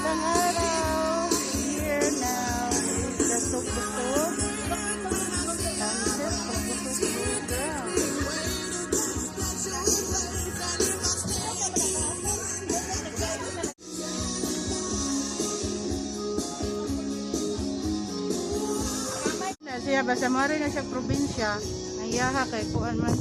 Magandang araw. Here now is the Busog. Sunset of Busog ground. Siya basta mari na siya probinsya. Nayaha kay kuan man.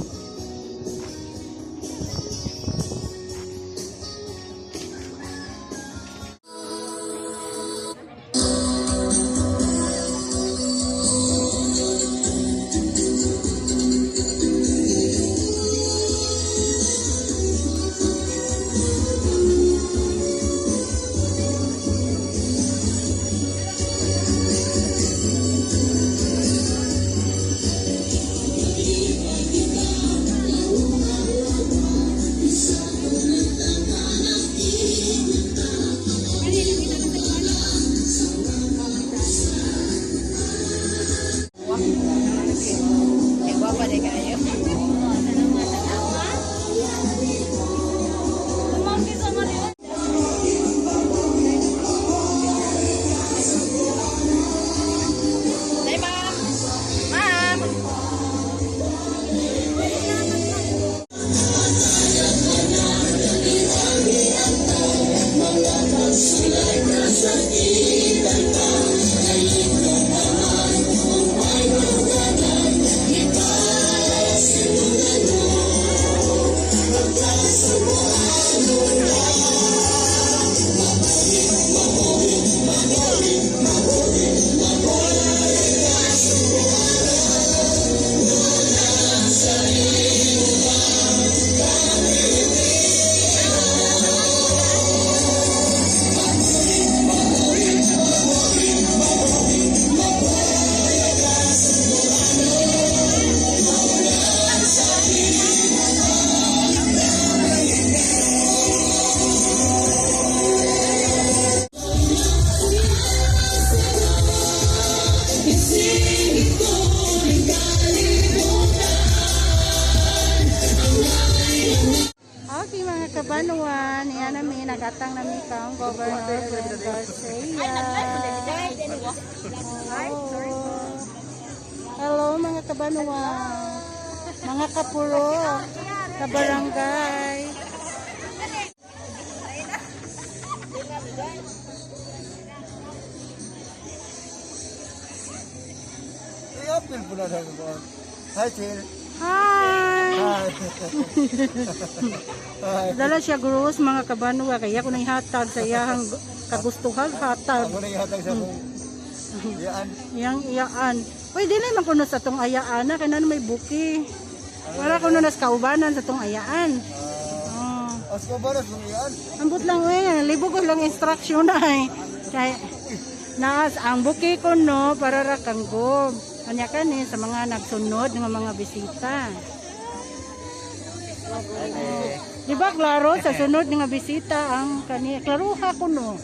Kabanuan, yan namin, nagatang namin kang Governor Hello mga kabanuan, mga kapuro, kabarangay. I-apil po na lang po. Hi, Chil. Hi! Hi. Dala siya gross mga kabanwa kaya ko nang hatag sa iyang kagustuhan hatag. Ako nang ihatag sa kong iyaan. Iyang iyaan. Pwede naman kuno sa tong ayaan na kanan may buki. Para kuno nas kaubanan sa tong ayaan. As ko ba kung iyaan? Ambot lang libog ko lang instruction ay. Kay nas ang buki ko no para ra kang gob. Kanya kanin sa mga nagsunod ng mga bisita. Di ba klaro sa sunod ng bisita ang kani klaruha ko no.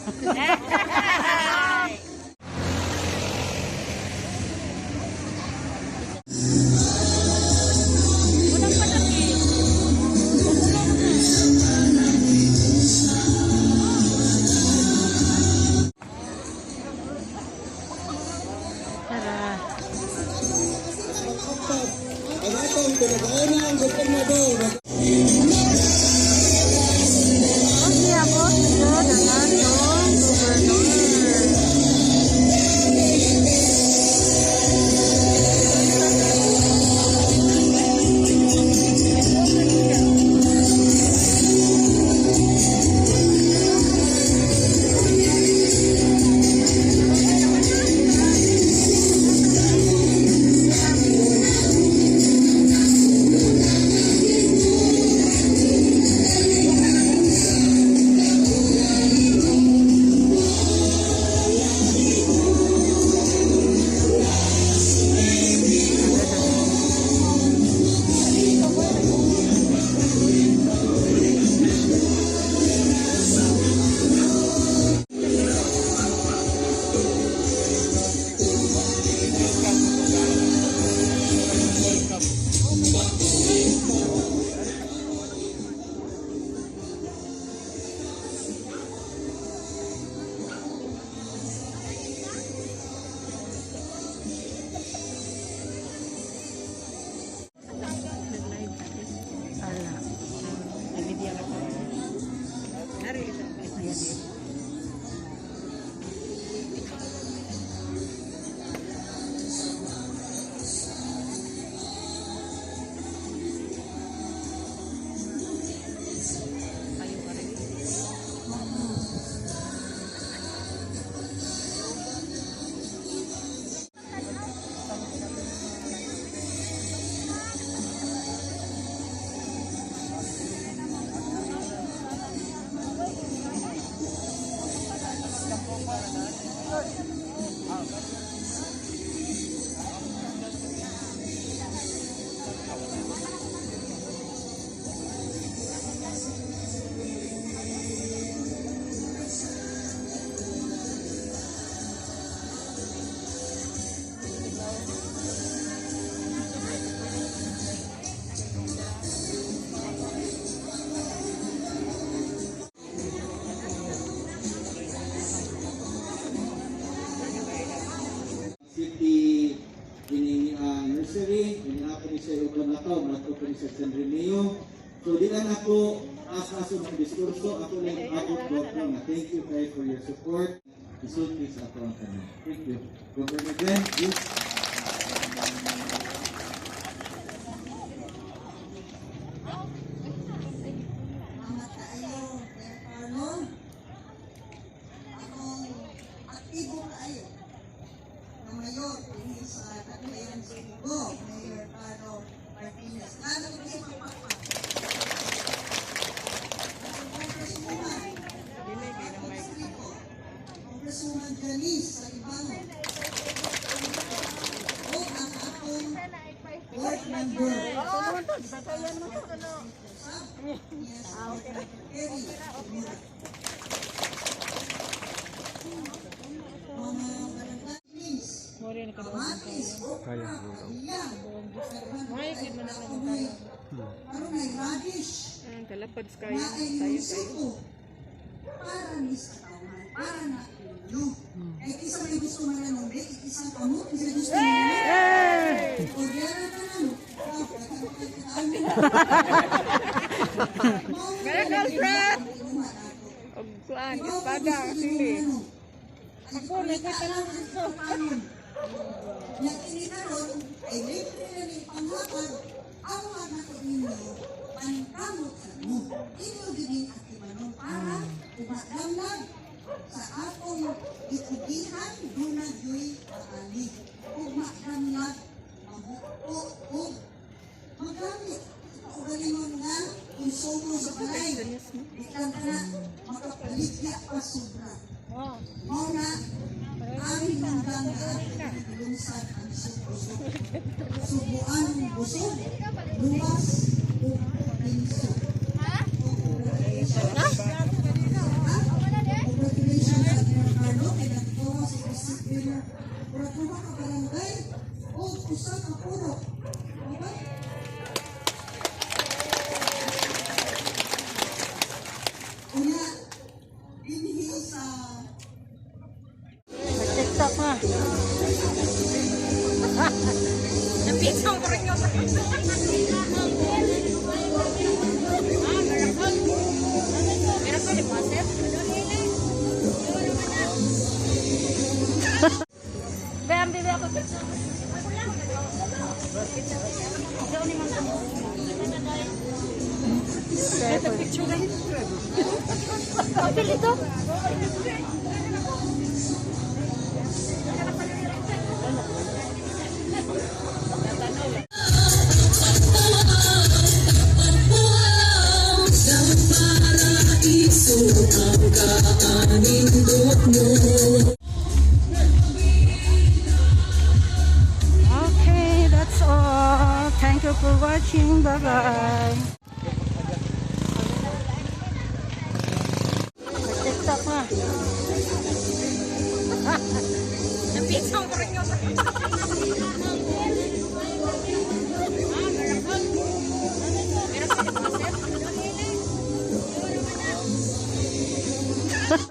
City ini nursery ini ako ni sa uban na to mga ko ni sa San Remeo. So di lang ako as-aso ng diskurso ako lang abot ko na thank you guys for your support. Isulti sa ako ang kanila. Thank you. Governor Glenn, yes. Mayor, ini sa katibayan sa Busog, Mayor Carlo Martinez. Lalo ko siya magpapag. Congresswoman Janice sa Ibango. O ang akong board member. Kerry. Kaya. Parang may radish. Kalapad kayo. Na ay musiko. Para ni sa kawan. Para na inyo. Ay isa may gusto man na nung isang kamot. Isa gusto man na. O diyan na lang. Kaya girlfriend! O kuan, espada, sili. Ako, nakita lang gusto. Yang ini karon ay libre na ni panghapad ang anak ko ninyo pangkamot sa mo. Inyo din at imanong para umagamlag sa akong itugihan dunagyoy paali. Umagamlag mabuko o magamit. O galingon nga konsumo sa balay. Ikan ka na makapaligya pa sobra. Mauna aming hanggang na lungsad ang Sugbuanong Busog, Luwas, o Himsog. Congratulations sa Carlo, kay nagtawa si Christine. Pura-pura ka barangay, o usang ka puro. Okay? Una, dinhi sa TikTok na. Napisong ko rin yung Bayang bebe ako. Ito picture na. Kapil ito. Okay, that's all. Thank you for watching. Bye-bye. TikTok na.